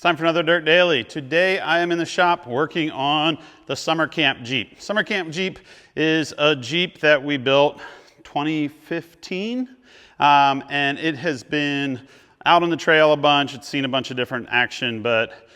time for another Dirt Daily. Today I am in the shop working on the Summer Camp Jeep. Summer Camp Jeep is a Jeep that we built 2015, and it has been out on the trail a bunch. It's seen a bunch of different action, but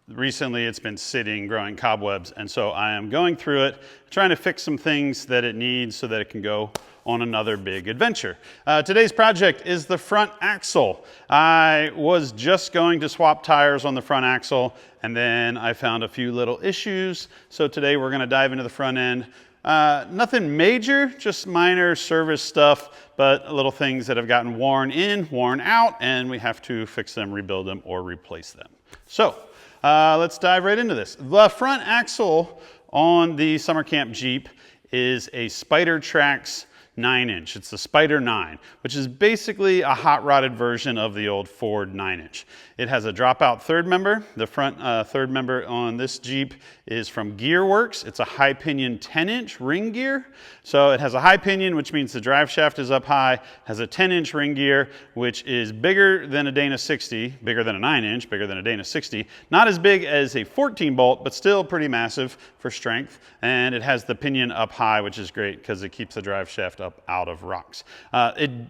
recently it's been sitting, growing cobwebs, and so I am going through it, trying to fix some things that it needs so that it can go on another big adventure. Today's project is the front axle. I was just going to swap tires on the front axle, and then I found a few little issues, so today we're going to dive into the front end. Nothing major, just minor service stuff, but little things that have gotten worn in, worn out, and we have to fix them, rebuild them, or replace them. So let's dive right into this. The front axle on the Summer Camp Jeep is a Spidertrax 9-inch. It's the Spider 9, which is basically a hot-rodded version of the old Ford 9-inch. It has a dropout third member. The front third member on this Jeep is from Gearworks. It's a high pinion 10-inch ring gear. So it has a high pinion, which means the drive shaft is up high, has a 10-inch ring gear, which is bigger than a Dana 60, bigger than a 9-inch, bigger than a Dana 60. Not as big as a 14-bolt, but still pretty massive for strength. And it has the pinion up high, which is great because it keeps the drive shaft up out of rocks.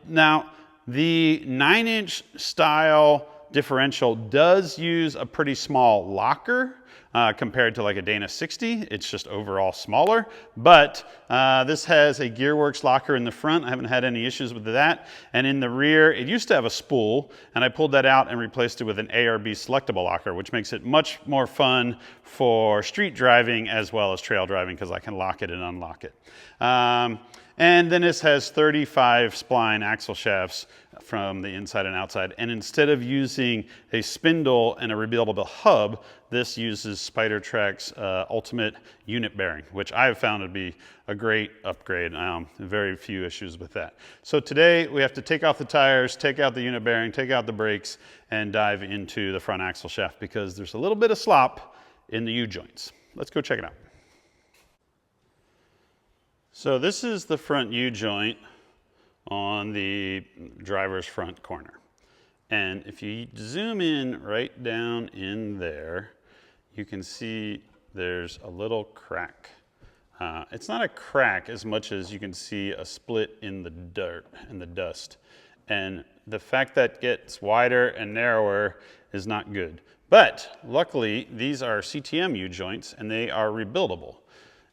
Now, the 9-inch style differential does use a pretty small locker compared to like a Dana 60. It's just overall smaller, but this has a Gearworks locker in the front. I haven't had any issues with that. And in the rear, it used to have a spool, and I pulled that out and replaced it with an ARB selectable locker, which makes it much more fun for street driving as well as trail driving because I can lock it and unlock it. And then this has 35 spline axle shafts from the inside and outside. And instead of using a spindle and a rebuildable hub, this uses Spidertrax Ultimate unit bearing, which I have found to be a great upgrade. Very few issues with that. So today we have to take off the tires, take out the unit bearing, take out the brakes, and dive into the front axle shaft because there's a little bit of slop in the U-joints. Let's go check it out. So this is the front U-joint on the driver's front corner. And if you zoom in right down in there, you can see there's a little crack. It's not a crack as much as you can see a split in the dirt and the dust. And the fact that it gets wider and narrower is not good. But luckily, these are CTM U-joints and they are rebuildable.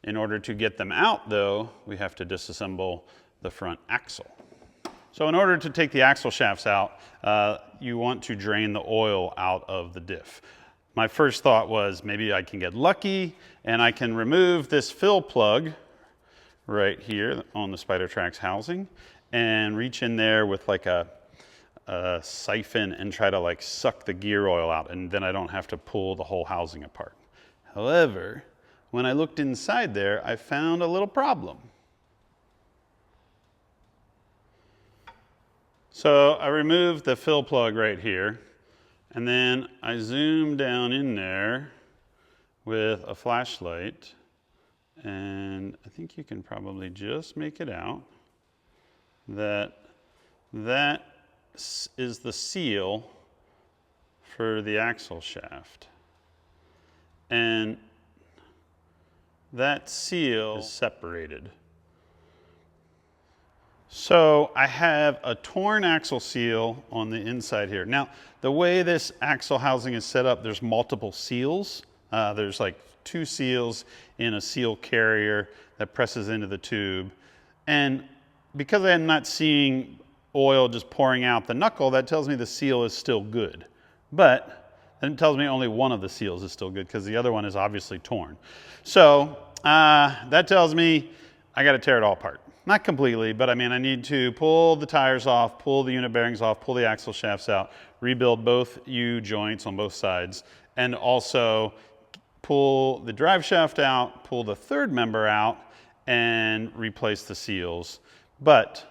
In order to get them out, though, we have to disassemble the front axle. So in order to take the axle shafts out, you want to drain the oil out of the diff. My first thought was maybe I can get lucky and I can remove this fill plug right here on the Spidertrax housing and reach in there with like a siphon and try to like suck the gear oil out, and then I don't have to pull the whole housing apart. However, when I looked inside there, I found a little problem. So I removed the fill plug right here, and then I zoomed down in there with a flashlight, and I think you can probably just make it out that is the seal for the axle shaft. And that seal is separated. So I have a torn axle seal on the inside here. Now, the way this axle housing is set up, there's multiple seals. There's like 2 seals in a seal carrier that presses into the tube. And because I'm not seeing oil just pouring out the knuckle, that tells me the seal is still good. But then it tells me only one of the seals is still good because the other one is obviously torn. So that tells me I got to tear it all apart. Not completely, but I mean I need to pull the tires off, pull the unit bearings off, pull the axle shafts out, rebuild both U-joints on both sides, and also pull the drive shaft out, pull the third member out, and replace the seals. But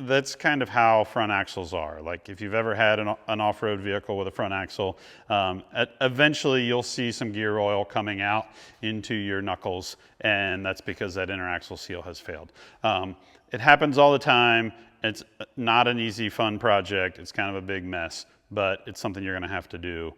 that's kind of how front axles are. Like if you've ever had an off-road vehicle with a front axle, eventually you'll see some gear oil coming out into your knuckles, and that's because that inner axle seal has failed. It happens all the time. It's not an easy, fun project. It's kind of a big mess, but it's something you're gonna have to do.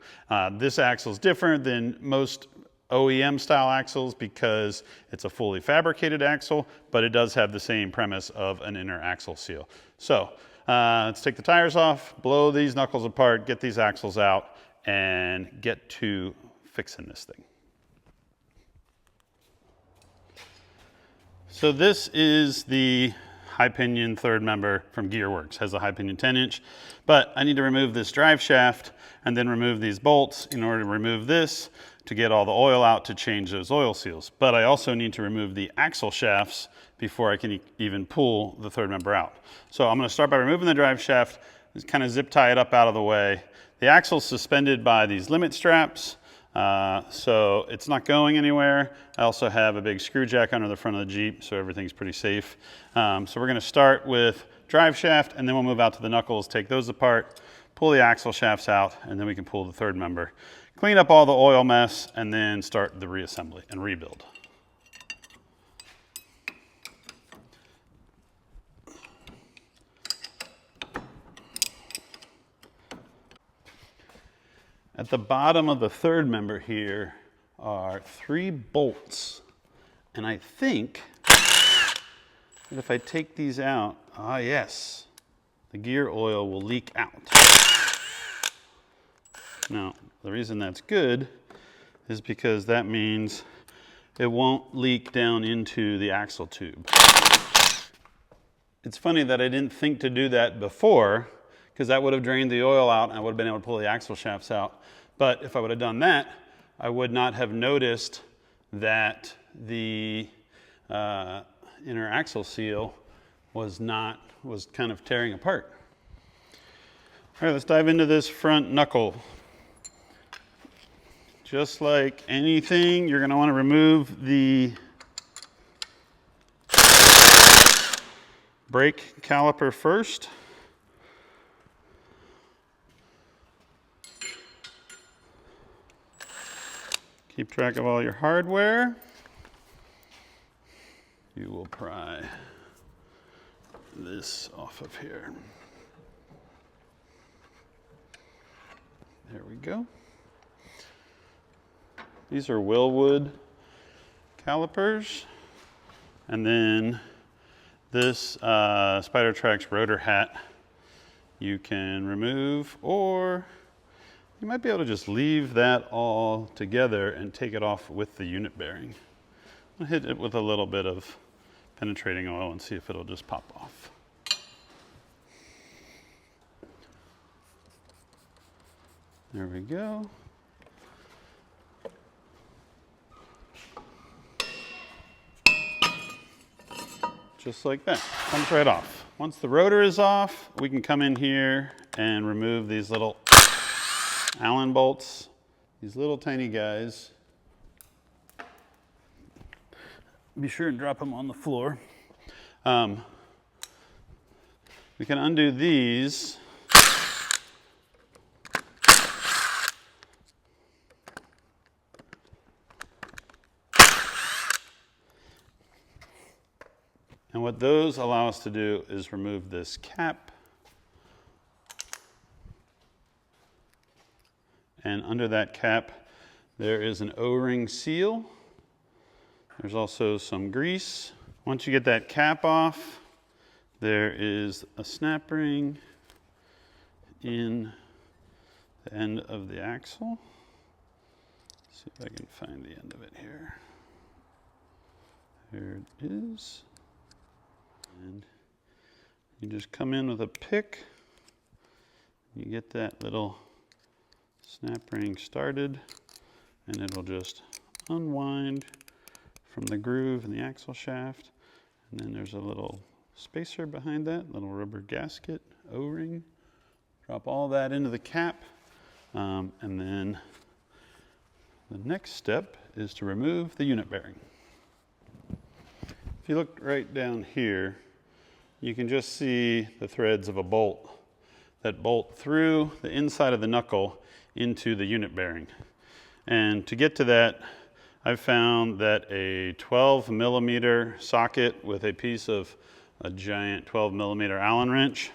This axle is different than most OEM style axles because it's a fully fabricated axle, but it does have the same premise of an inner axle seal. So let's take the tires off, blow these knuckles apart, get these axles out, and get to fixing this thing. So this is the high pinion third member from Gearworks. Has a high pinion 10-inch, but I need to remove this drive shaft and then remove these bolts in order to remove this to get all the oil out to change those oil seals. But I also need to remove the axle shafts before I can even pull the third member out. So I'm gonna start by removing the drive shaft, just kind of zip tie it up out of the way. The axle's suspended by these limit straps, so it's not going anywhere. I also have a big screw jack under the front of the Jeep, so everything's pretty safe. So we're gonna start with drive shaft, and then we'll move out to the knuckles, take those apart, pull the axle shafts out, and then we can pull the third member. Clean up all the oil mess, and then start the reassembly and rebuild. At the bottom of the third member here are 3 bolts. And I think that if I take these out, yes, the gear oil will leak out. Now, the reason that's good is because that means it won't leak down into the axle tube. It's funny that I didn't think to do that before, because that would have drained the oil out and I would have been able to pull the axle shafts out. But if I would have done that, I would not have noticed that the inner axle seal was kind of tearing apart. All right, let's dive into this front knuckle. Just like anything, you're gonna wanna remove the brake caliper first. Keep track of all your hardware. You will pry this off of here. There we go. These are Willwood calipers. And then this Spidertrax rotor hat you can remove, or you might be able to just leave that all together and take it off with the unit bearing. I'll hit it with a little bit of penetrating oil and see if it'll just pop off. There we go. Just like that, comes right off. Once the rotor is off, we can come in here and remove these little Allen bolts, these little tiny guys. Be sure and drop them on the floor. We can undo these. And what those allow us to do is remove this cap. And under that cap, there is an O-ring seal. There's also some grease. Once you get that cap off, there is a snap ring in the end of the axle. Let's see if I can find the end of it here. There it is. And you just come in with a pick. You get that little snap ring started, and it'll just unwind from the groove in the axle shaft. And then there's a little spacer behind that, little rubber gasket, O-ring. Drop all that into the cap. And then the next step is to remove the unit bearing. If you look right down here, you can just see the threads of a bolt that bolt through the inside of the knuckle into the unit bearing. And to get to that, I've found that a 12mm socket with a piece of a giant 12mm Allen wrench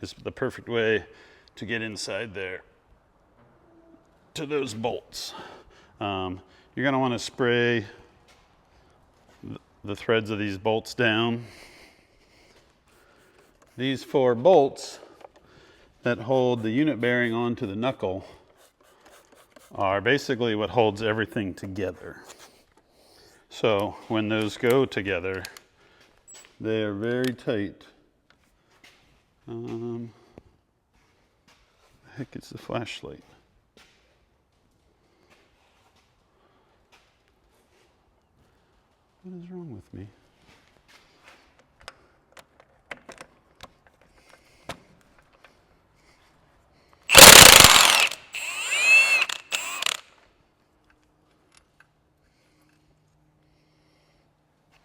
is the perfect way to get inside there to those bolts. You're going to want to spray the threads of these bolts down. These 4 bolts that hold the unit bearing onto the knuckle are basically what holds everything together. So when those go together, they are very tight. The heck is the flashlight? What is wrong with me?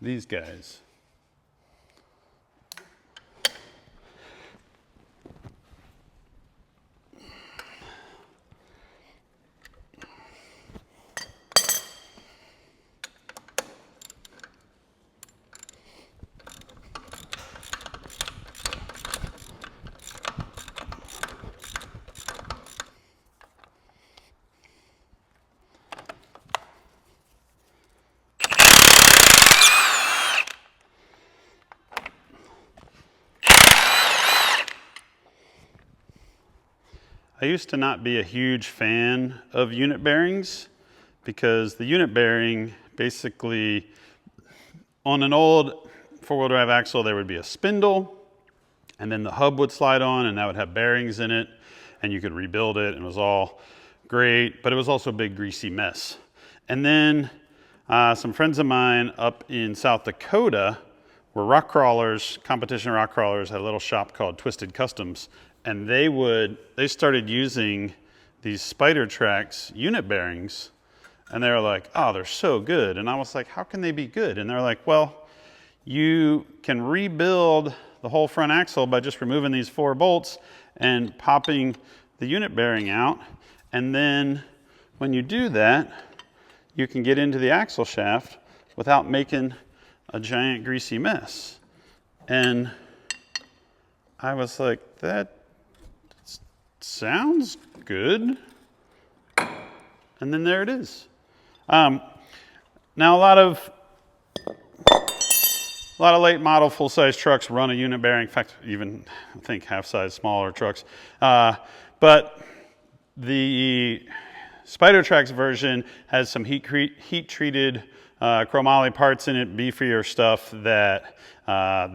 These guys. I used to not be a huge fan of unit bearings because the unit bearing basically, on an old 4-wheel drive axle, there would be a spindle and then the hub would slide on and that would have bearings in it and you could rebuild it and it was all great, but it was also a big greasy mess. And then some friends of mine up in South Dakota were rock crawlers, competition rock crawlers, had a little shop called Twisted Customs. And they started using these Spidertrax unit bearings and they were like, oh, they're so good. And I was like, how can they be good? And they're like, well, you can rebuild the whole front axle by just removing these 4 bolts and popping the unit bearing out. And then when you do that, you can get into the axle shaft without making a giant greasy mess. And I was like, that sounds good. And then there it is. Now a lot of late model full-size trucks run a unit bearing. In fact, even I think half-size smaller trucks. But the Spidertrax version has some heat-treated chromoly parts in it, beefier stuff that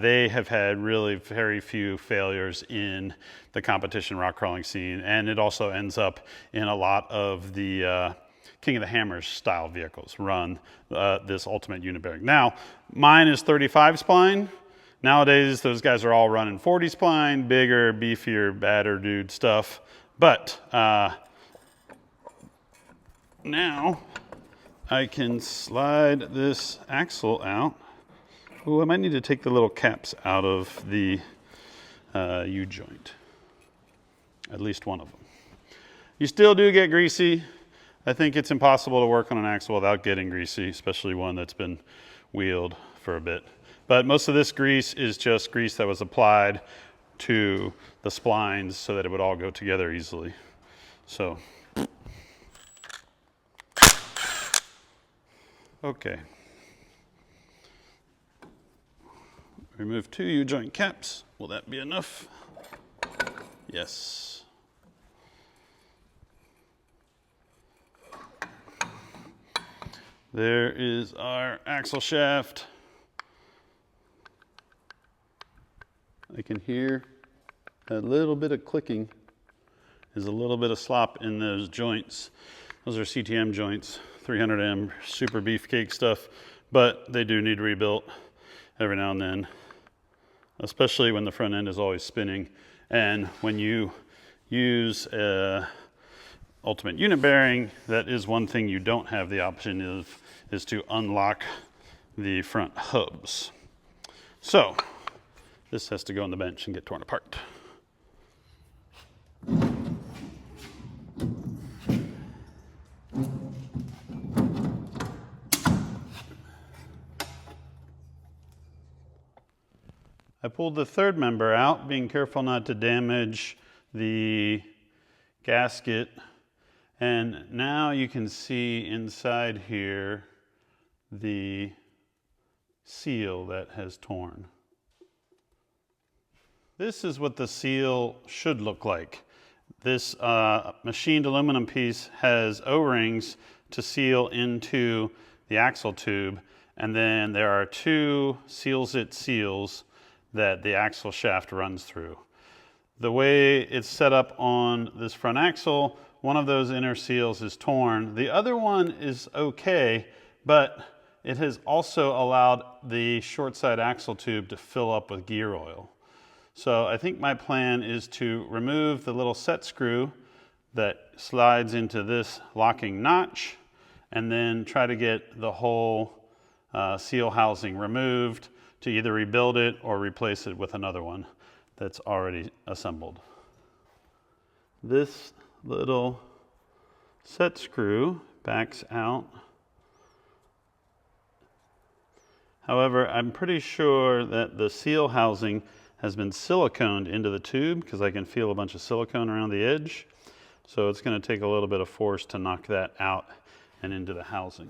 they have had really very few failures in the competition rock crawling scene. And it also ends up in a lot of the King of the Hammers style vehicles run this ultimate unit bearing. Now, mine is 35 spline. Nowadays, those guys are all running 40 spline, bigger, beefier, badder dude stuff. But now I can slide this axle out. Oh, I might need to take the little caps out of the U-joint. At least one of them. You still do get greasy. I think it's impossible to work on an axle without getting greasy, especially one that's been wheeled for a bit. But most of this grease is just grease that was applied to the splines so that it would all go together easily. So, okay. Remove 2 U-joint caps. Will that be enough? Yes. There is our axle shaft. I can hear a little bit of clicking. There's a little bit of slop in those joints. Those are CTM joints, 300M, super beefcake stuff, but they do need rebuilt every now and then, especially when the front end is always spinning. And when you use a ultimate unit bearing, that is one thing you don't have the option of, is to unlock the front hubs. So this has to go on the bench and get torn apart. I pulled the third member out, being careful not to damage the gasket, and now you can see inside here the seal that has torn. This is what the seal should look like. This machined aluminum piece has O-rings to seal into the axle tube, and then there are two Seal-It seals that the axle shaft runs through. The way it's set up on this front axle, one of those inner seals is torn. The other one is okay, but it has also allowed the short side axle tube to fill up with gear oil. So I think my plan is to remove the little set screw that slides into this locking notch, and then try to get the whole seal housing removed to either rebuild it or replace it with another one that's already assembled. This little set screw backs out. However, I'm pretty sure that the seal housing has been siliconed into the tube because I can feel a bunch of silicone around the edge. So it's going to take a little bit of force to knock that out and into the housing.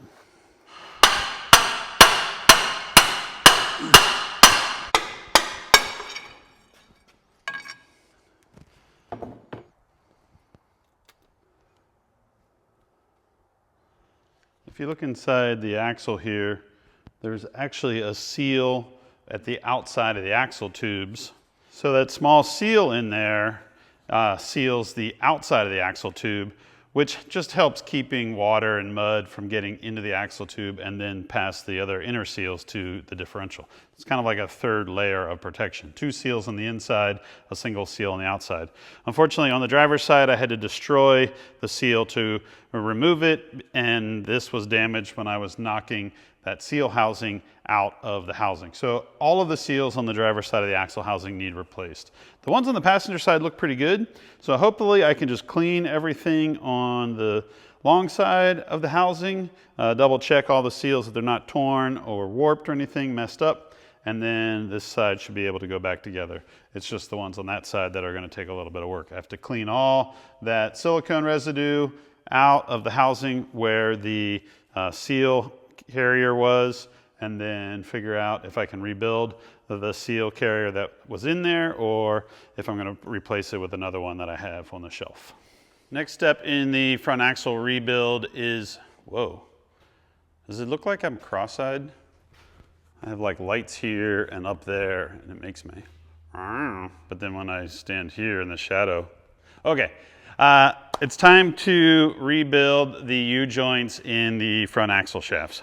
If you look inside the axle here, there's actually a seal at the outside of the axle tubes. So that small seal in there seals the outside of the axle tube, which just helps keeping water and mud from getting into the axle tube and then past the other inner seals to the differential. It's kind of like a third layer of protection. Two seals on the inside, a single seal on the outside. Unfortunately, on the driver's side, I had to destroy the seal to remove it, and this was damaged when I was knocking that seal housing out of the housing. So all of the seals on the driver's side of the axle housing need replaced. The ones on the passenger side look pretty good. So hopefully I can just clean everything on the long side of the housing, double check all the seals that they're not torn or warped or anything messed up. And then this side should be able to go back together. It's just the ones on that side that are going to take a little bit of work. I have to clean all that silicone residue out of the housing where the seal carrier was, and then figure out if I can rebuild the seal carrier that was in there or if I'm going to replace it with another one that I have on the shelf. Next step in the front axle rebuild is, whoa, does it look like I'm cross-eyed? I have like lights here and up there, and it makes me, but then when I stand here in the shadow, okay. It's time to rebuild the U-joints in the front axle shafts.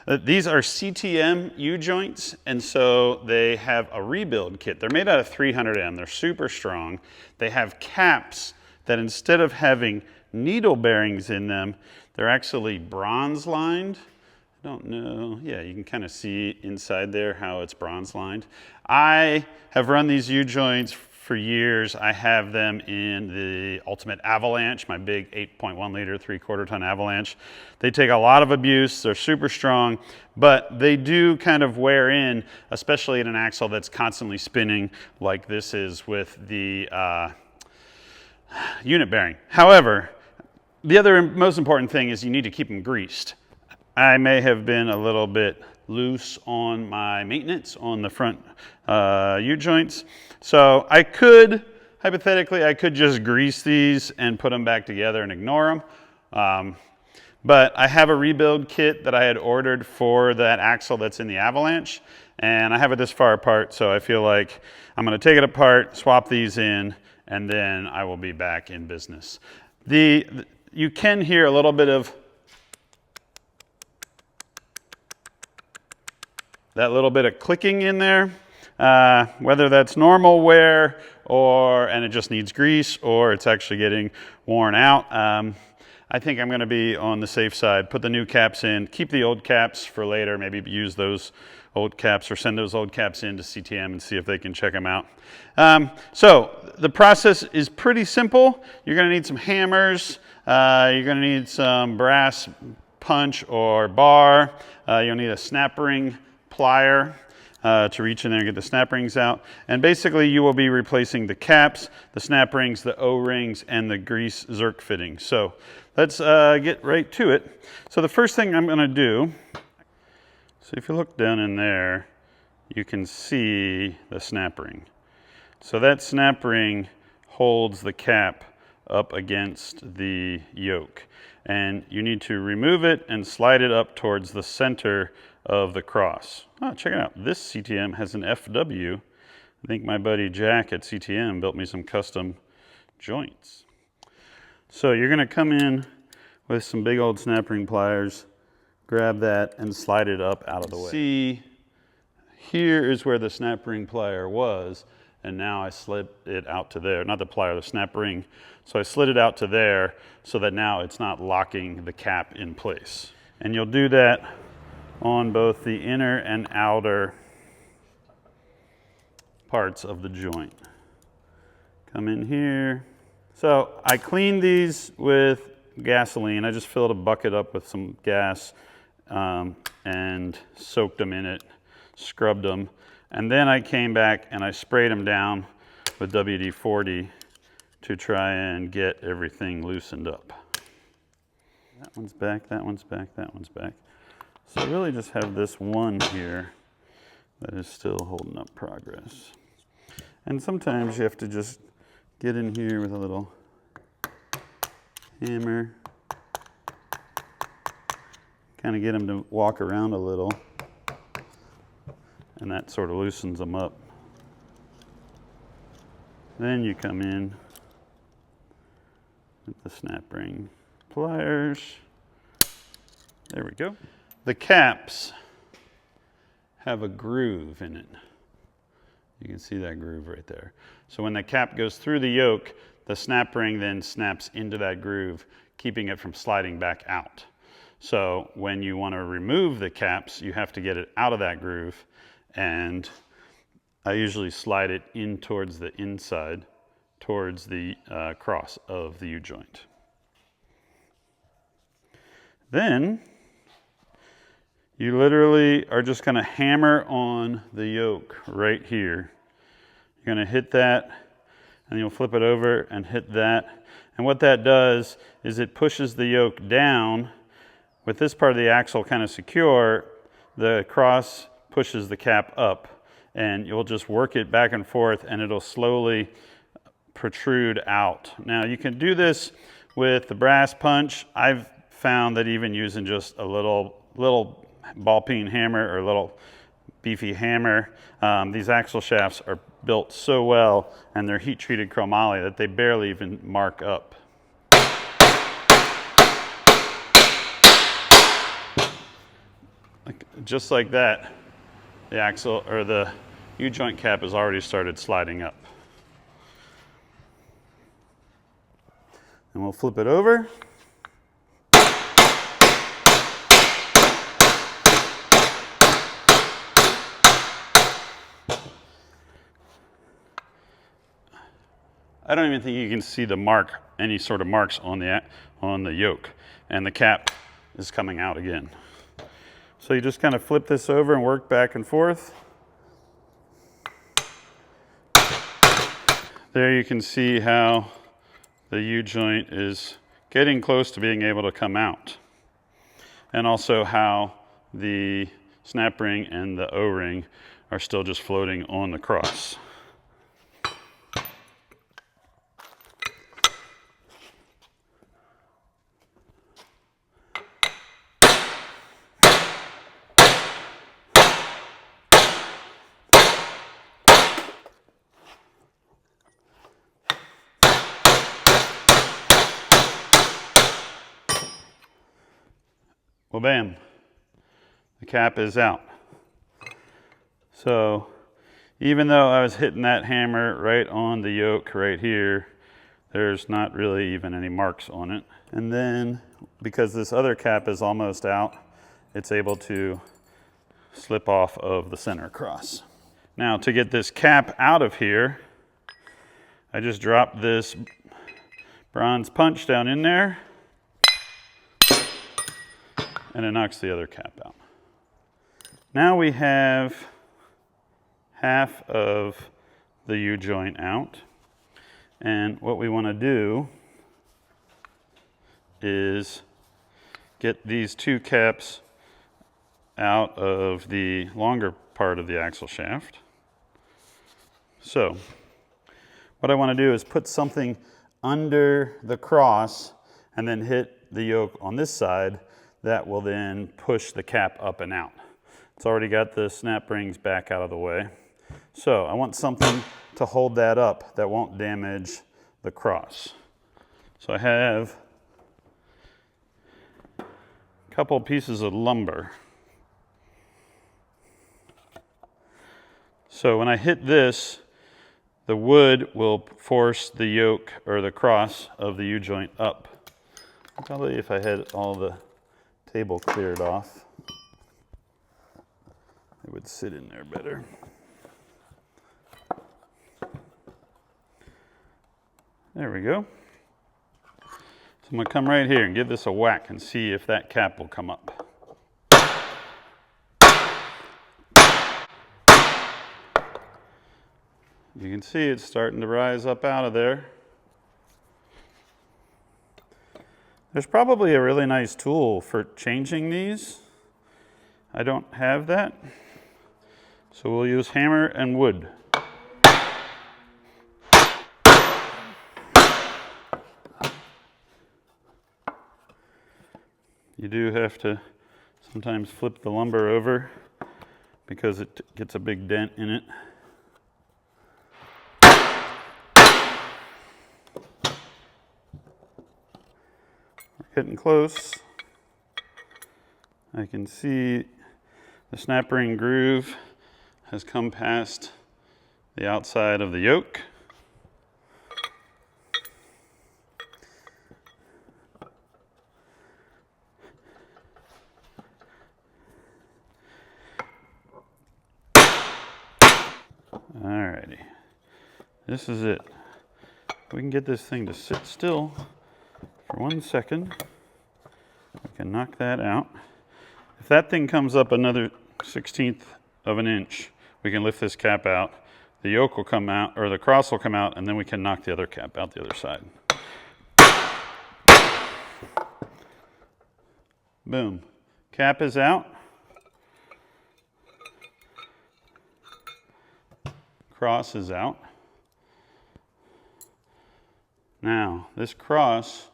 These are CTM U-joints, and so they have a rebuild kit. They're made out of 300M. They're super strong. They have caps that instead of having needle bearings in them, they're actually bronze lined. I don't know, yeah, you can kind of see inside there how it's bronze lined. I have run these U-joints for years. I have them in the Ultimate Avalanche, my big 8.1 liter, 3/4 ton Avalanche. They take a lot of abuse, they're super strong, but they do kind of wear in, especially in an axle that's constantly spinning like this is with the unit bearing. However, the other most important thing is you need to keep them greased. I may have been a little bit loose on my maintenance on the front U-joints. So I could, hypothetically, I could just grease these and put them back together and ignore them. But I have a rebuild kit that I had ordered for that axle that's in the Avalanche, and I have it this far apart, so I feel like I'm going to take it apart, swap these in, and then I will be back in business. You can hear a little bit of that little bit of clicking in there, whether that's normal wear and it just needs grease, or it's actually getting worn out. I think I'm going to be on the safe side, put the new caps in, keep the old caps for later, maybe use those old caps or send those old caps in to CTM and see if they can check them out. So the process is pretty simple. You're going to need some hammers, you're going to need some brass punch or bar, you'll need a snap ring plier. to reach in there and get the snap rings out. And basically you will be replacing the caps, the snap rings, the O-rings, and the grease Zerk fitting. So let's get right to it. So the first thing I'm going to do, so if you look down in there, you can see the snap ring. So that snap ring holds the cap up against the yoke. And you need to remove it and slide it up towards the center of the cross. Oh, check it out. This CTM has an FW. I think my buddy Jack at CTM built me some custom joints. So you're going to come in with some big old snap ring pliers, grab that and slide it up out of the way. See, here is where the snap ring plier was, and now I slid it out to there. Not the plier, the snap ring. So I slid it out to there so that now it's not locking the cap in place. And you'll do that on both the inner and outer parts of the joint. Come in here. So I cleaned these with gasoline. I just filled a bucket up with some gas and soaked them in it, scrubbed them. And then I came back and I sprayed them down with WD-40 to try and get everything loosened up. That one's back, that one's back, that one's back. So I really just have this one here that is still holding up progress. And sometimes you have to just get in here with a little hammer, kind of get them to walk around a little, and that sort of loosens them up. Then you come in with the snap ring pliers. There we go. The caps have a groove in it. You can see that groove right there. So when the cap goes through the yoke, the snap ring then snaps into that groove, keeping it from sliding back out. So when you want to remove the caps, you have to get it out of that groove, and I usually slide it in towards the inside, towards the cross of the U-joint. Then you literally are just going to hammer on the yoke right here. You're going to hit that, and you'll flip it over and hit that. And what that does is it pushes the yoke down. With this part of the axle kind of secure, the cross pushes the cap up, and you'll just work it back and forth, and it'll slowly protrude out. Now you can do this with the brass punch. I've found that even using just a little ball peen hammer or a little beefy hammer, these axle shafts are built so well, and they're heat treated chromoly that they barely even mark up. Just like that, the axle or the U-joint cap has already started sliding up. And we'll flip it over. I don't even think you can see the mark, any sort of marks on the yoke, and the cap is coming out again. So you just kind of flip this over and work back and forth. There you can see how the U-joint is getting close to being able to come out, and also how the snap ring and the O-ring are still just floating on the cross. Well, bam, the cap is out. So even though I was hitting that hammer right on the yoke right here, there's not really even any marks on it. And then because this other cap is almost out, it's able to slip off of the center cross. Now to get this cap out of here, I just dropped this bronze punch down in there, and it knocks the other cap out. Now we have half of the U-joint out. And what we want to do is get these two caps out of the longer part of the axle shaft. So what I want to do is put something under the cross and then hit the yoke on this side that will then push the cap up and out. It's already got the snap rings back out of the way. So I want something to hold that up that won't damage the cross. So I have a couple pieces of lumber. So when I hit this, the wood will force the yoke or the cross of the U-joint up. Probably if I had all the table cleared off, it would sit in there better. There we go. So I'm going to come right here and give this a whack and see if that cap will come up. You can see it's starting to rise up out of there. There's probably a really nice tool for changing these. I don't have that. So we'll use hammer and wood. You do have to sometimes flip the lumber over because it gets a big dent in it. We're getting close. I can see the snap ring groove has come past the outside of the yoke. Alrighty, this is it. We can get this thing to sit still for 1 second. We can knock that out. If that thing comes up another 1/16 of an inch, we can lift this cap out. The yoke will come out, or the cross will come out, and then we can knock the other cap out the other side. Boom. Cap is out. Cross is out. Now, this cross,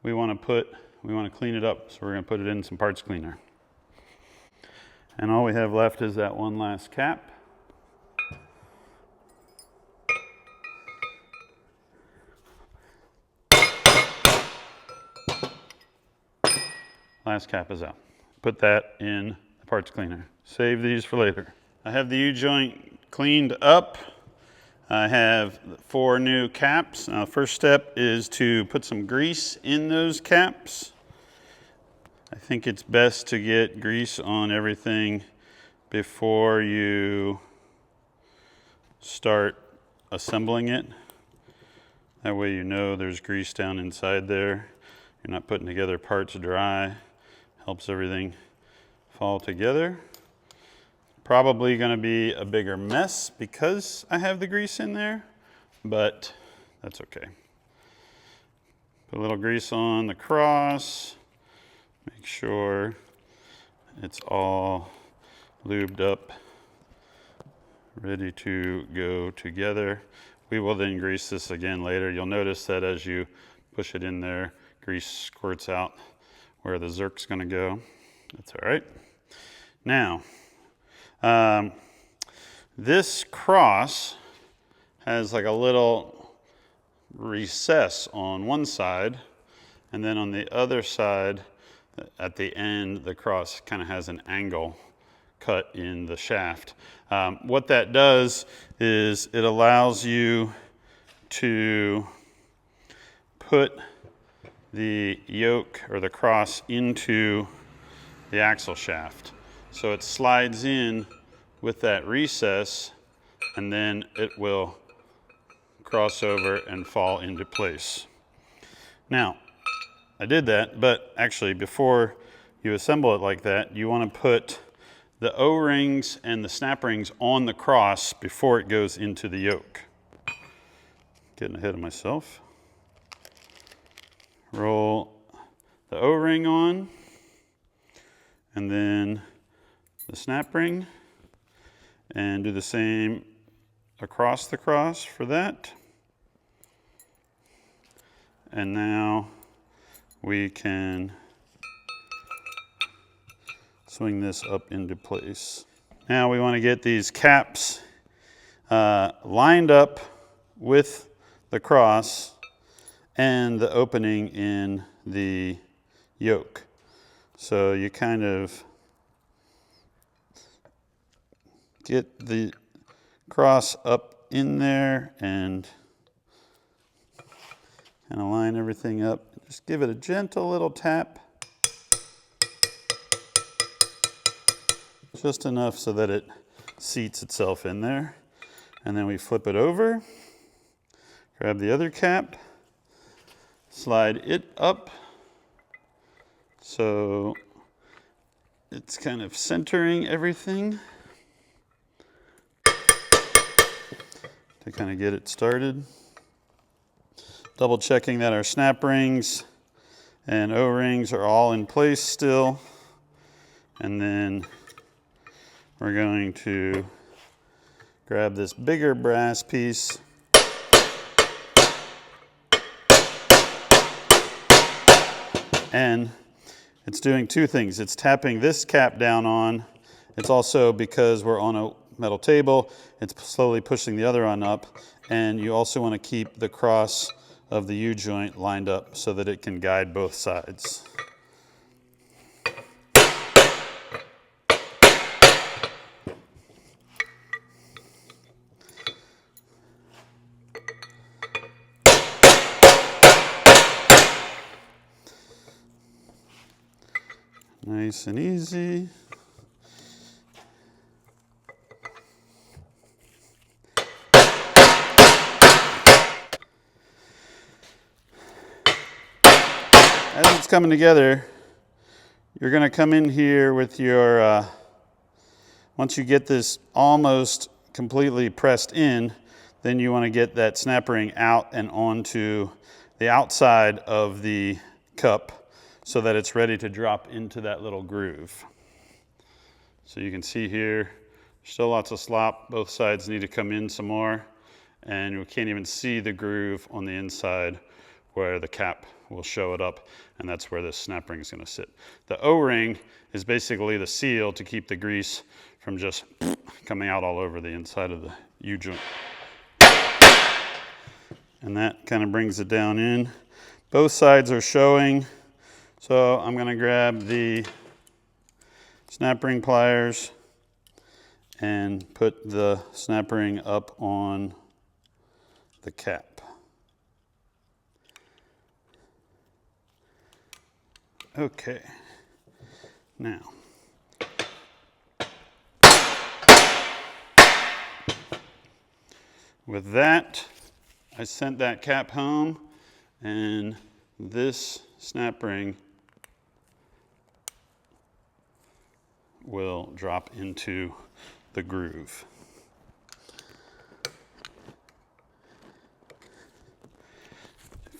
we want to clean it up, so we're going to put it in some parts cleaner. And all we have left is that one last cap. Last cap is out. Put that in the parts cleaner. Save these for later. I have the U-joint cleaned up. I have 4 new caps. Now, the first step is to put some grease in those caps. I think it's best to get grease on everything before you start assembling it. That way you know there's grease down inside there. You're not putting together parts dry. Helps everything fall together. Probably going to be a bigger mess because I have the grease in there, but that's okay. Put a little grease on the cross. Make sure it's all lubed up, ready to go together. We will then grease this again later. You'll notice that as you push it in there, grease squirts out where the zerk's going to go. That's all right. Now, this cross has like a little recess on one side, and then on the other side, at the end, the cross kind of has an angle cut in the shaft. What that does is it allows you to put the yoke or the cross into the axle shaft. So it slides in with that recess, and then it will cross over and fall into place. Now, I did that, but actually before you assemble it like that, you want to put the O-rings and the snap rings on the cross before it goes into the yoke. Getting ahead of myself. Roll the O-ring on, and then the snap ring, and do the same across the cross for that. And now we can swing this up into place. Now we want to get these caps lined up with the cross and the opening in the yoke. So you kind of get the cross up in there and kind of line everything up. Just give it a gentle little tap. Just enough so that it seats itself in there. And then we flip it over, grab the other cap, slide it up so it's kind of centering everything to kind of get it started. Double checking that our snap rings and O-rings are all in place still. And then we're going to grab this bigger brass piece and it's doing two things. It's tapping this cap down on. It's also, because we're on a metal table, it's slowly pushing the other one up. And you also want to keep the cross of the U-joint lined up so that it can guide both sides. Nice and easy. As it's coming together, you're going to come in here with your, once you get this almost completely pressed in, then you want to get that snap ring out and onto the outside of the cup so that it's ready to drop into that little groove. So you can see here, still lots of slop. Both sides need to come in some more, and you can't even see the groove on the inside where the cap will show it up, and that's where this snap ring is going to sit. The O-ring is basically the seal to keep the grease from just coming out all over the inside of the U-joint. And that kind of brings it down in. Both sides are showing, so I'm going to grab the snap ring pliers and put the snap ring up on the cap. Okay, now with that, I sent that cap home, and this snap ring will drop into the groove.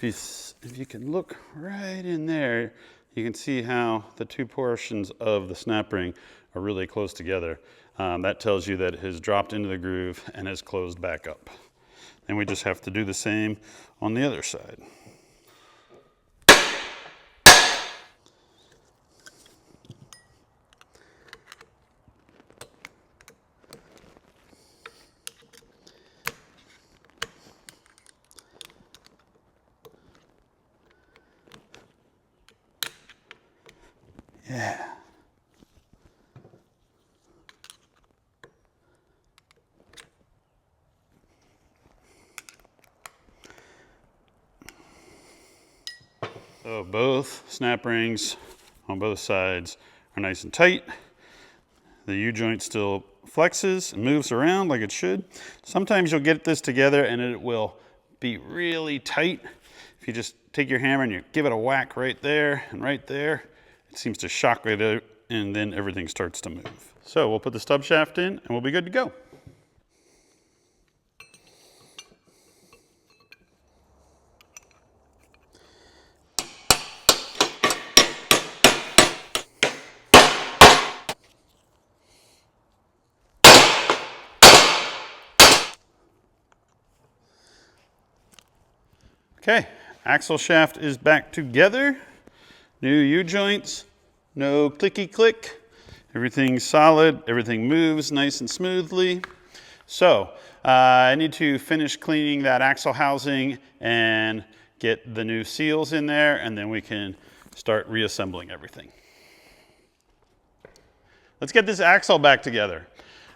If you can look right in there, you can see how the two portions of the snap ring are really close together. That tells you that it has dropped into the groove and has closed back up. Then we just have to do the same on the other side. Yeah. So both snap rings on both sides are nice and tight. The U-joint still flexes and moves around like it should. Sometimes you'll get this together and it will be really tight. If you just take your hammer and you give it a whack right there and right there, it seems to shock it and then everything starts to move. So we'll put the stub shaft in and we'll be good to go. Okay, axle shaft is back together. New U-joints, no clicky click. Everything's solid, everything moves nice and smoothly. So I need to finish cleaning that axle housing and get the new seals in there, and then we can start reassembling everything. Let's get this axle back together.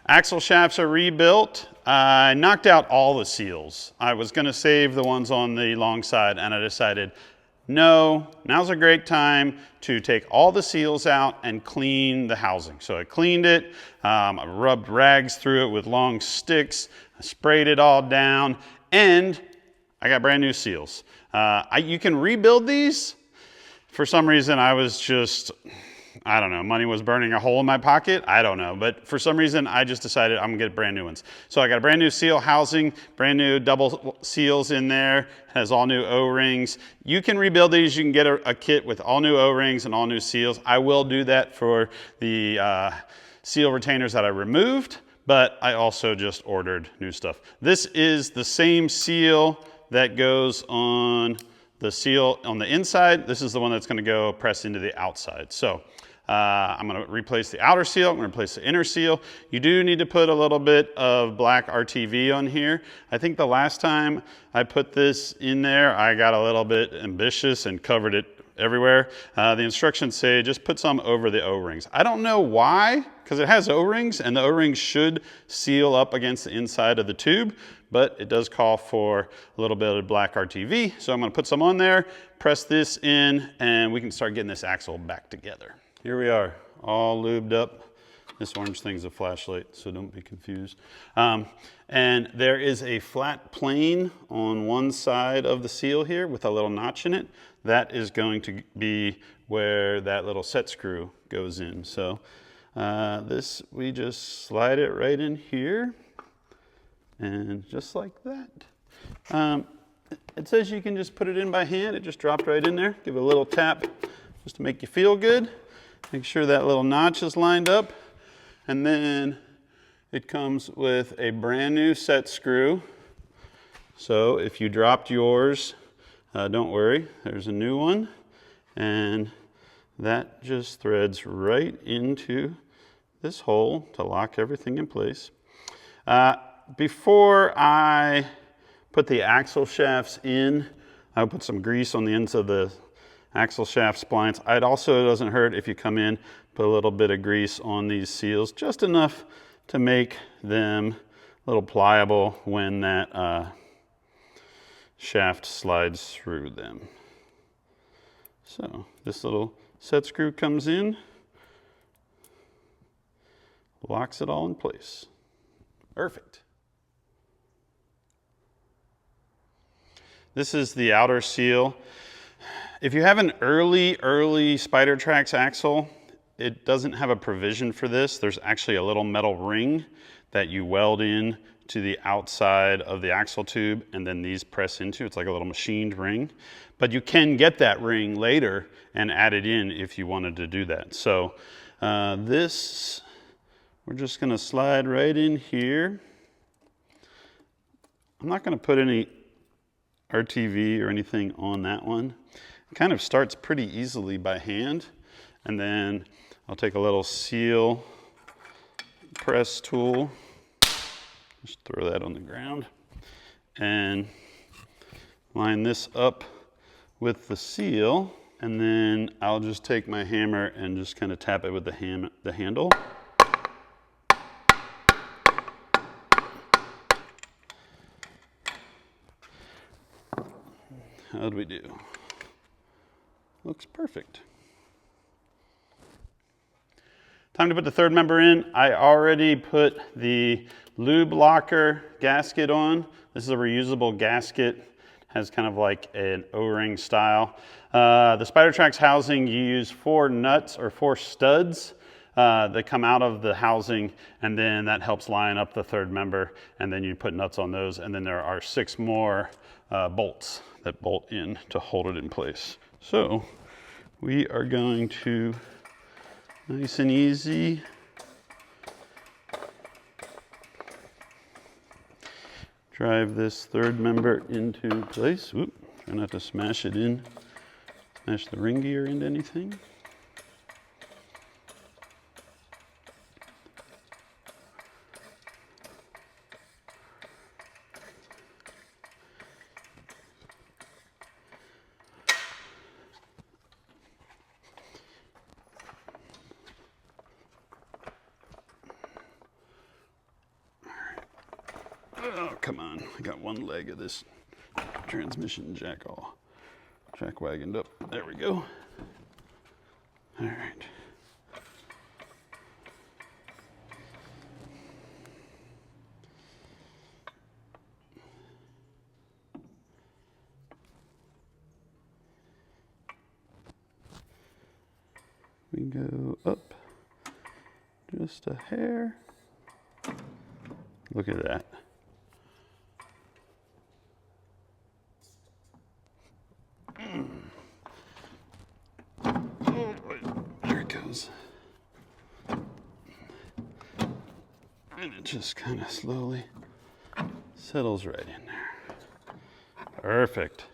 Axle shafts are rebuilt. I knocked out all the seals. I was going to save the ones on the long side, and I decided, no, now's a great time to take all the seals out and clean the housing. So I cleaned it, I rubbed rags through it with long sticks, I sprayed it all down, and I got brand new seals. You can rebuild these. For some reason, I was just, I don't know, money was burning a hole in my pocket. I don't know, but for some reason, I just decided I'm gonna get brand new ones. So I got a brand new seal housing, brand new double seals in there, has all new O-rings. You can rebuild these. You can get a kit with all new O-rings and all new seals. I will do that for the seal retainers that I removed, but I also just ordered new stuff. This is the same seal that goes on the seal on the inside. This is the one that's gonna go press into the outside. So I'm going to replace the outer seal, I'm going to replace the inner seal. You do need to put a little bit of black RTV on here. I think the last time I put this in there, I got a little bit ambitious and covered it everywhere. The instructions say just put some over the O-rings. I don't know why, because it has O-rings and the O-rings should seal up against the inside of the tube, but it does call for a little bit of black RTV. So I'm going to put some on there, press this in, and we can start getting this axle back together. Here we are, all lubed up. This orange thing's a flashlight, so don't be confused. And there is a flat plane on one side of the seal here with a little notch in it. That is going to be where that little set screw goes in. So this, we just slide it right in here, and just like that. It says you can just put it in by hand. It just dropped right in there. Give it a little tap just to make you feel good. Make sure that little notch is lined up, and then it comes with a brand new set screw. So if you dropped yours, don't worry, there's a new one, and that just threads right into this hole to lock everything in place. Before I put the axle shafts in, I'll put some grease on the ends of the axle shaft splines. It also doesn't hurt if you come in, put a little bit of grease on these seals, just enough to make them a little pliable when that shaft slides through them. So this little set screw comes in, locks it all in place. Perfect. This is the outer seal. If you have an early Spidertrax axle, it doesn't have a provision for this. There's actually a little metal ring that you weld in to the outside of the axle tube, and then these press into. It's like a little machined ring. But you can get that ring later and add it in if you wanted to do that. So this, we're just gonna slide right in here. I'm not gonna put any RTV or anything on that one. It kind of starts pretty easily by hand, and then I'll take a little seal press tool, just throw that on the ground, and line this up with the seal, and then I'll just take my hammer and just kind of tap it with the handle. How'd we do? Looks perfect. Time to put the third member in. I already put the lube locker gasket on. This is a reusable gasket. Has kind of like an O-ring style. The Spidertrax housing, you use 4 nuts or 4 studs that come out of the housing, and then that helps line up the third member, and then you put nuts on those, and then there are 6 more bolts that bolt in to hold it in place. So we are going to, nice and easy, drive this third member into place. Oop, try not to smash it in, smash the ring gear into anything. Oh, come on. I got one leg of this transmission jack all jack-wagoned up. There we go. All right. We go up just a hair. Look at that. There it goes. And it just kind of slowly settles right in there. Perfect.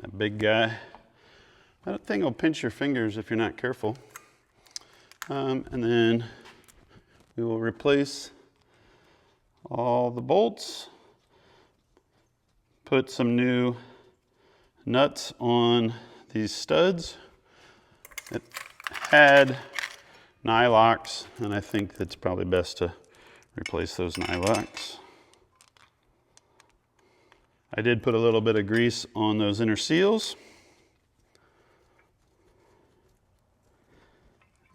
That big guy. That thing will pinch your fingers if you're not careful. And then we will replace all the bolts, put some new nuts on these studs. It had nylocks, and I think it's probably best to replace those nylocks. I did put a little bit of grease on those inner seals.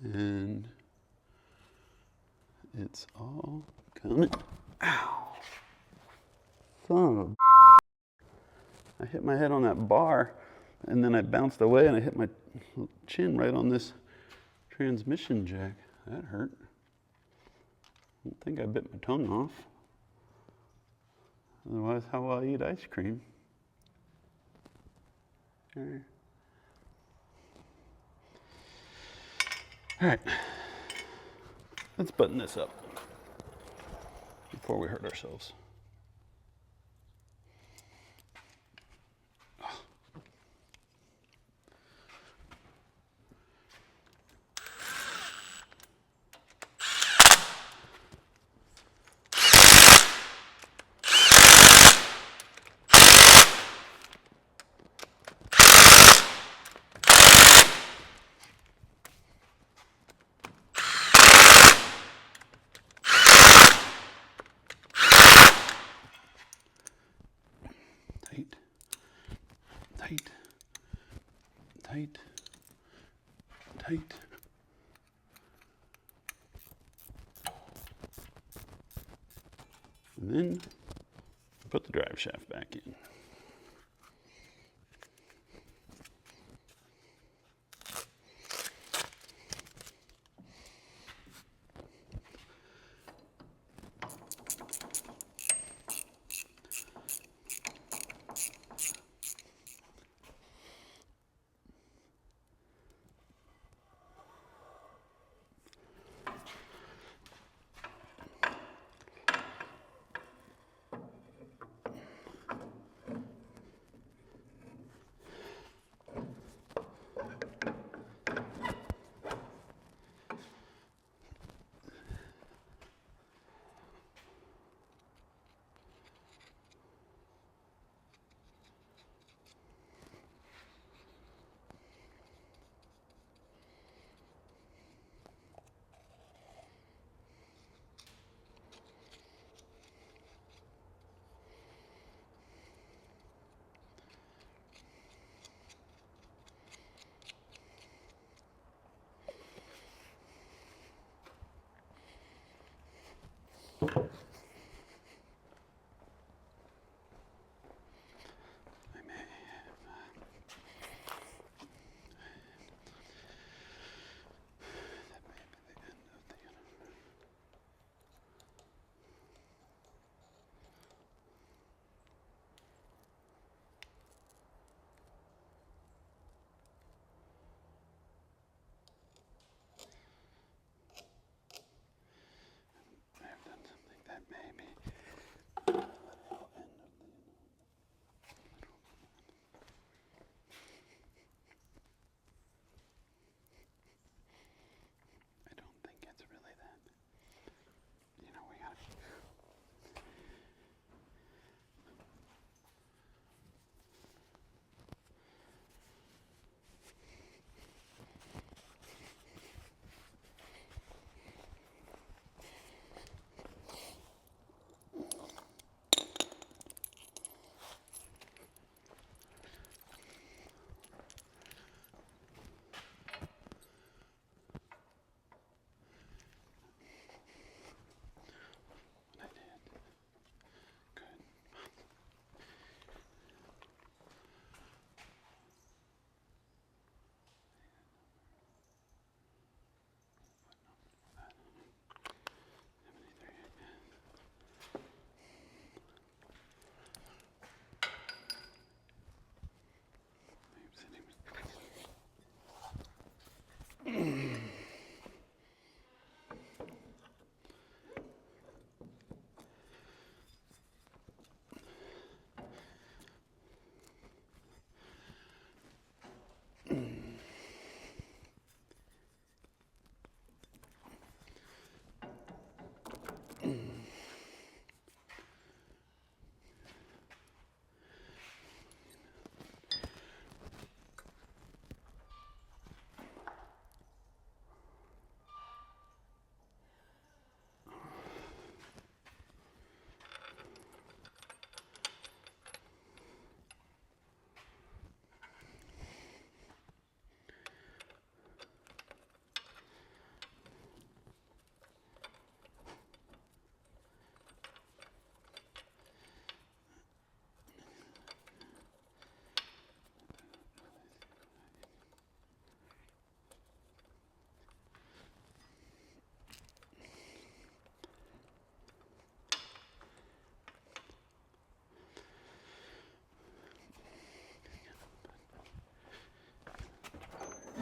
And it's all coming. Ow. Son of a... I hit my head on that bar, and then I bounced away, and I hit my chin right on this transmission jack. That hurt. I don't think I bit my tongue off. Otherwise, how will I eat ice cream? Okay. All right, let's button this up before we hurt ourselves. Tight, tight, tight. And then put the drive shaft back in.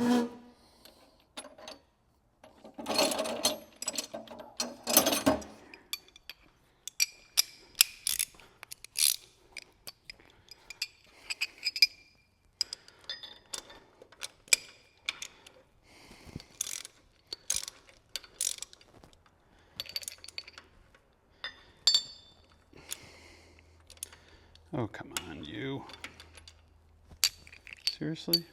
Oh, come on, you. Seriously?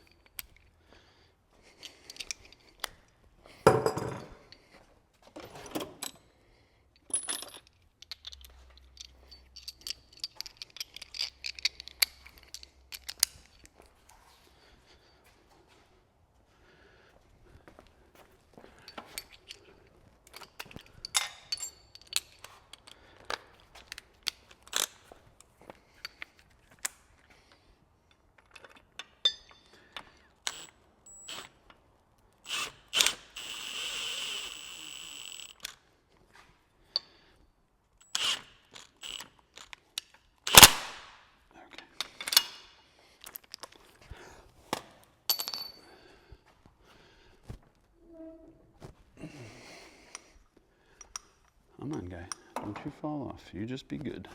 Come on, guy. Don't you fall off. You just be good.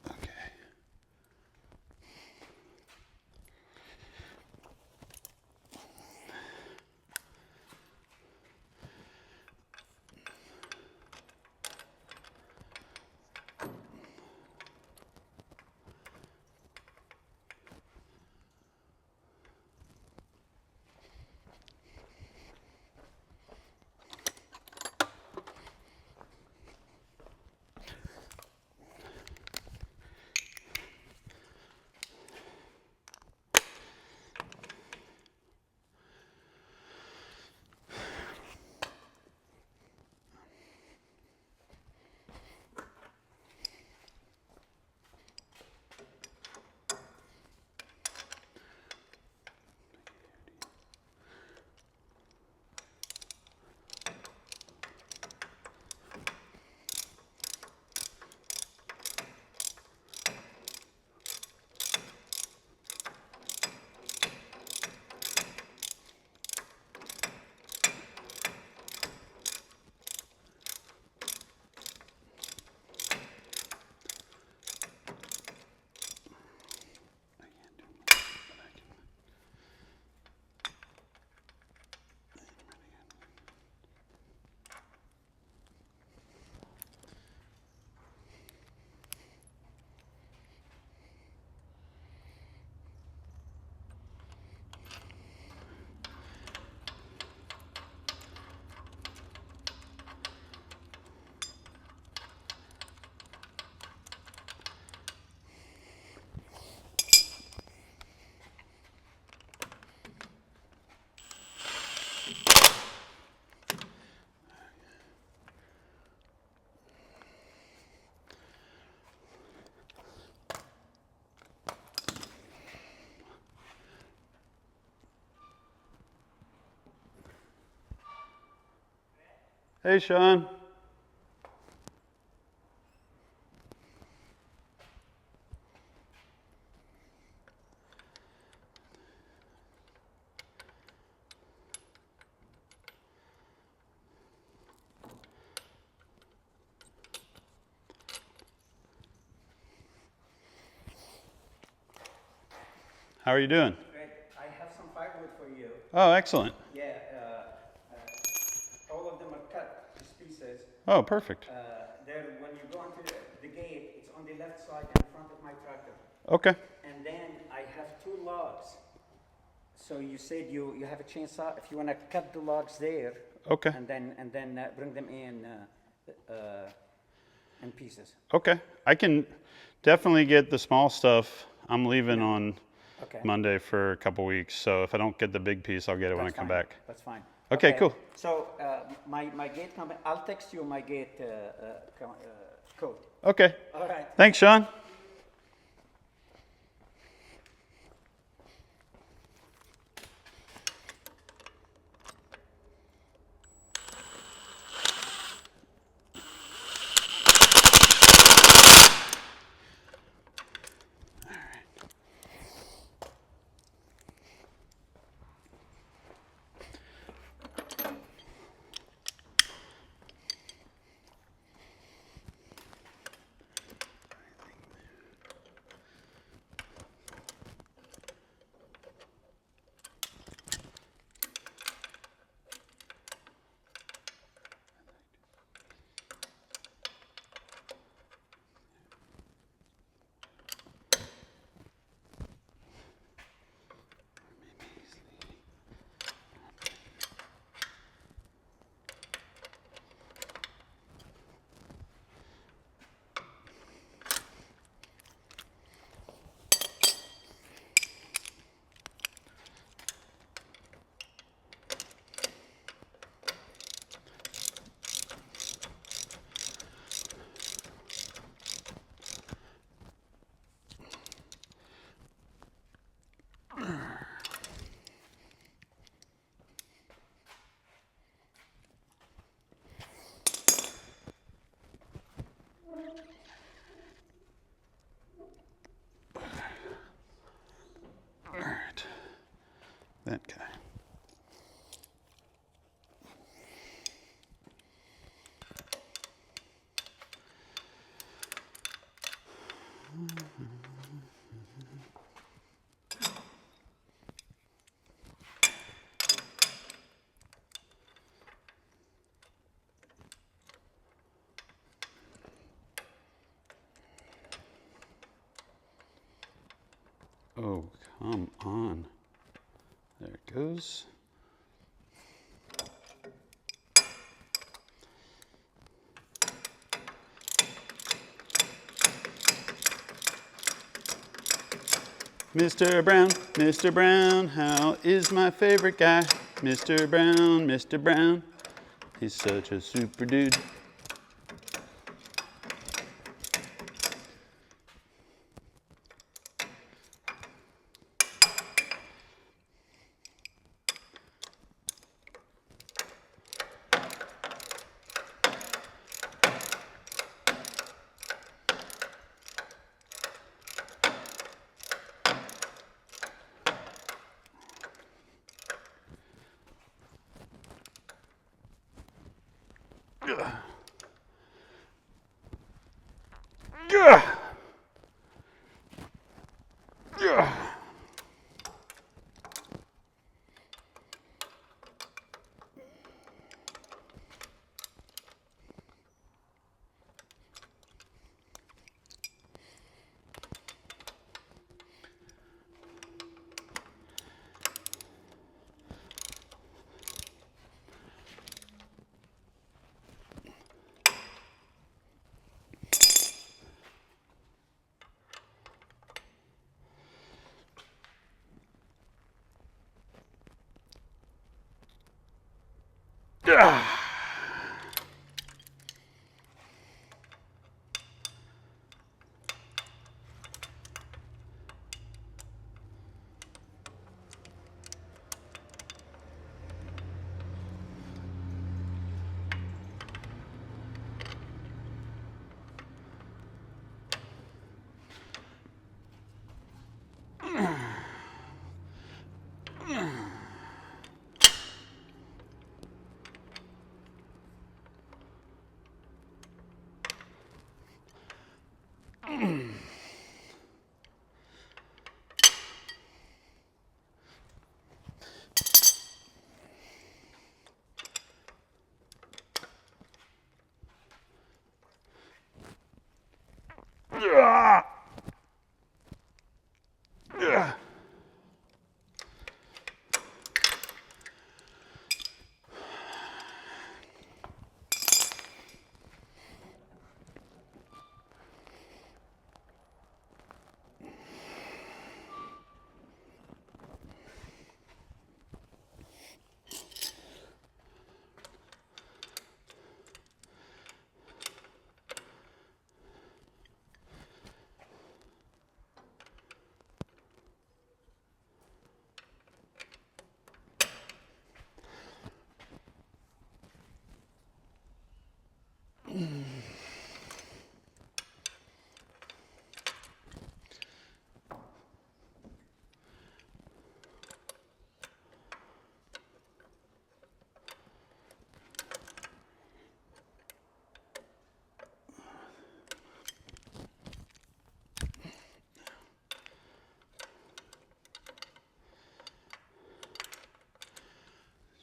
Okay. Hey, Sean. How are you doing? Great. I have some firewood for you. Oh, excellent. Yeah, all of them are cut to pieces. Oh, perfect. They're, when you go into the gate, it's on the left side in front of my tractor. Okay. And then I have 2 logs. So you said you have a chainsaw. If you want to cut the logs there, Okay. and then bring them in pieces. Okay. I can definitely get the small stuff. I'm leaving on Monday for a couple weeks, so if I don't get the big piece, I'll get it when I come back. That's fine. Okay, cool. So my gate company, I'll text you my gate code. Okay. All right. Thanks, Sean. that guy. Oh, come on. There it goes. Mr. Brown, how is my favorite guy? Mr. Brown, he's such a super dude.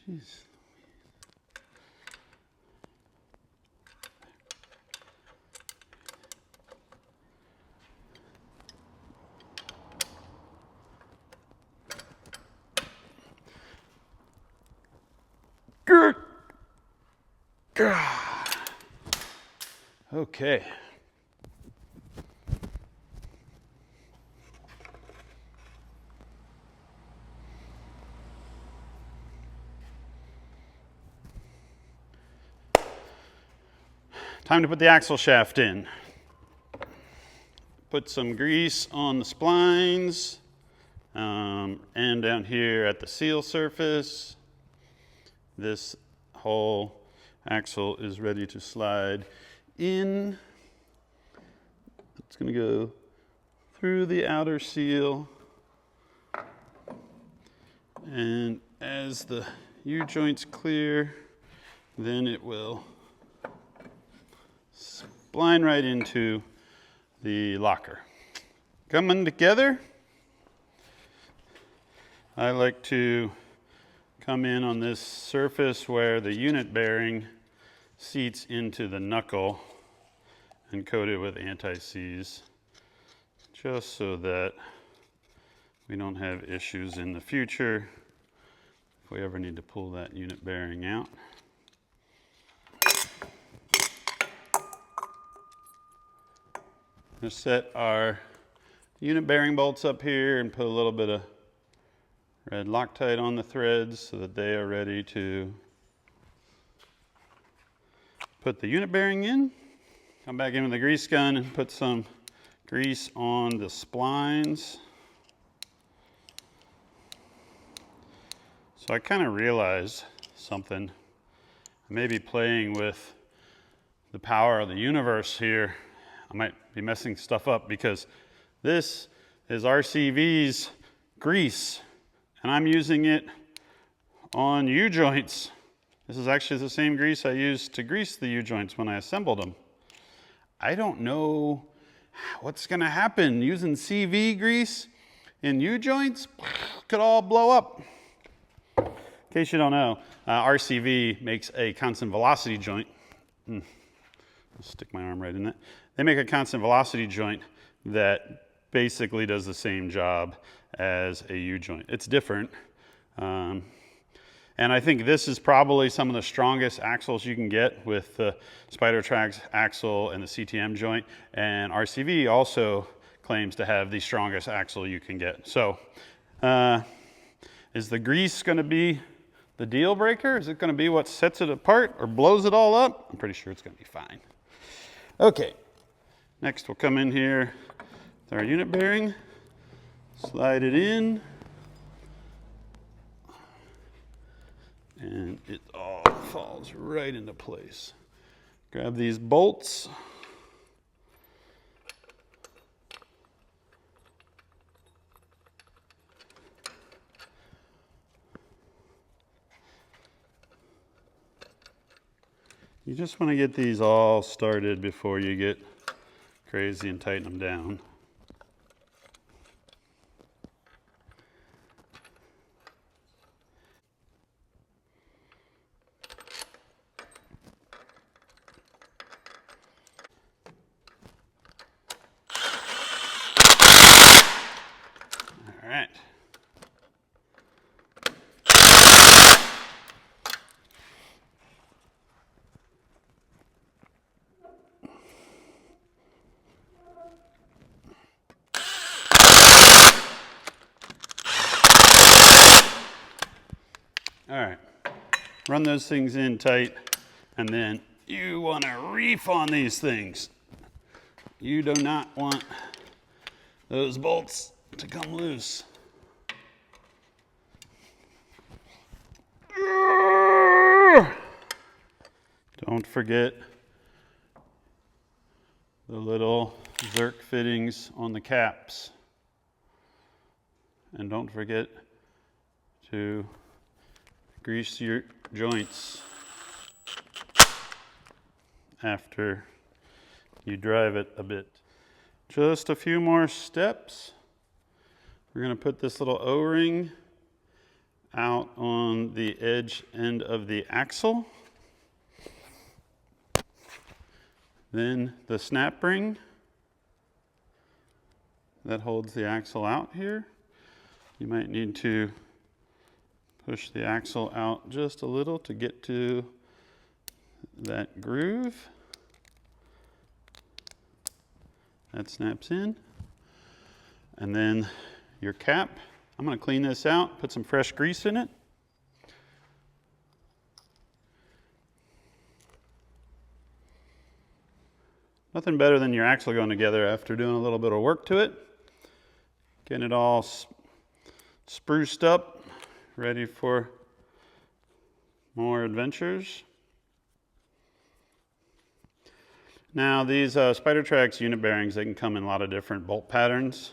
Jeez. Okay. Time to put the axle shaft in. Put some grease on the splines and down here at the seal surface. This whole axle is ready to slide in. It's going to go through the outer seal And as the U-joints clear, then it will spline right into the locker. Coming together, I like to come in on this surface where the unit bearing seats into the knuckle and coat it with anti-seize, just so that we don't have issues in the future if we ever need to pull that unit bearing out. Let's set our unit bearing bolts up here and put a little bit of red Loctite on the threads so that they are ready to put the unit bearing in. Come back in with the grease gun and put some grease on the splines. So I kind of realized something. I may be playing with the power of the universe here. I might be messing stuff up because this is RCV's grease and I'm using it on U-joints. This is actually the same grease I used to grease the U-joints when I assembled them. I don't know what's gonna happen. Using CV grease in U-joints could all blow up. In case you don't know, RCV makes a constant velocity joint. I'll stick my arm right in that. They make a constant velocity joint that basically does the same job as a U-joint. It's different. And I think this is probably some of the strongest axles you can get with the Spidertrax axle and the CTM joint. And RCV also claims to have the strongest axle you can get. So is the grease going to be the deal breaker? Is it going to be what sets it apart or blows it all up? I'm pretty sure it's going to be fine. Okay, next we'll come in here with our unit bearing, slide it in, and it all falls right into place. Grab these bolts. You just want to get these all started before you get crazy and tighten them down. All right. All right, run those things in tight, and then you want to reef on these things. You do not want those bolts to come loose. Don't forget the little Zerk fittings on the caps. And don't forget to grease your joints after you drive it a bit. Just a few more steps. We're going to put this little O-ring out on the edge end of the axle. Then the snap ring that holds the axle out here. You might need to push the axle out just a little to get to that groove. That snaps in. And then your cap. I'm going to clean this out, put some fresh grease in it. Nothing better than your axle going together after doing a little bit of work to it. Getting it all spruced up, ready for more adventures. Now these Spidertrax unit bearings, they can come in a lot of different bolt patterns.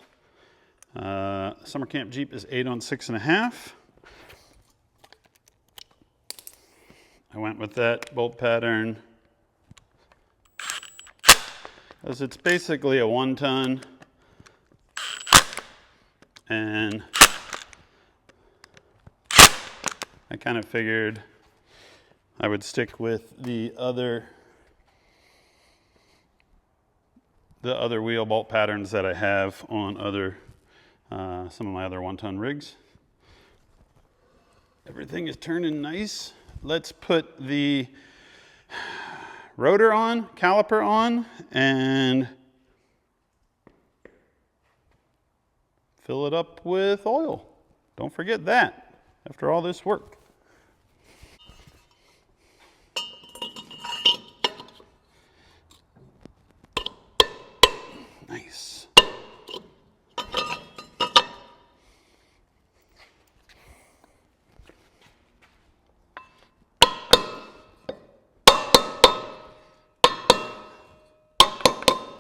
Summer Camp Jeep is 8 on 6.5. I went with that bolt pattern because it's basically a 1 ton, and I kind of figured I would stick with the other wheel bolt patterns that I have on some of my other 1 ton rigs. Everything is turning nice. Let's put the rotor on, caliper on, and fill it up with oil. Don't forget that after all this work. Nice.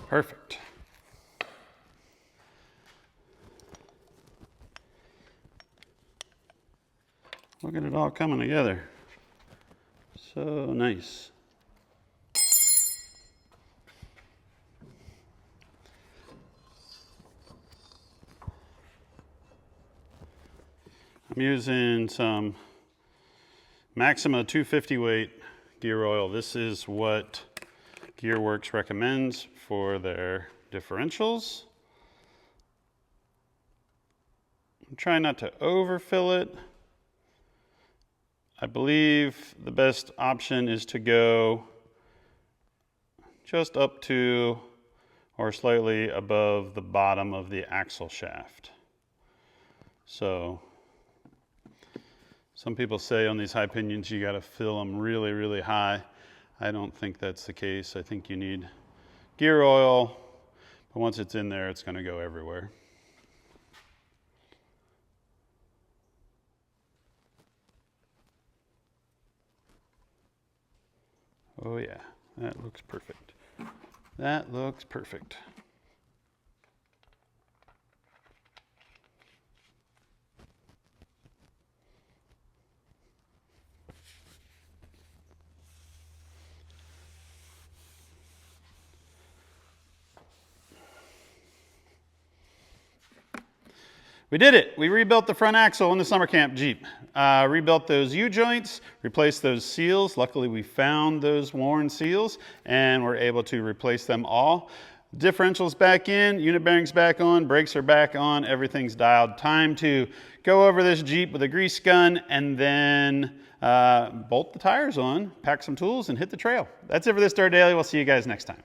Perfect. Look at it all coming together. So nice. I'm using some Maxima 250 weight gear oil. This is what Gearworks recommends for their differentials. I'm trying not to overfill it. I believe the best option is to go just up to or slightly above the bottom of the axle shaft. So some people say on these high pinions you got to fill them really, really high. I don't think that's the case. I think you need gear oil, but once it's in there, it's going to go everywhere. Oh yeah, that looks perfect. That looks perfect. We did it. We rebuilt the front axle in the summer camp Jeep. Rebuilt those U-joints, replaced those seals. Luckily, we found those worn seals and were able to replace them all. Differentials back in, unit bearings back on, brakes are back on, everything's dialed. Time to go over this Jeep with a grease gun and then bolt the tires on, pack some tools, and hit the trail. That's it for this Dirt Daily. We'll see you guys next time.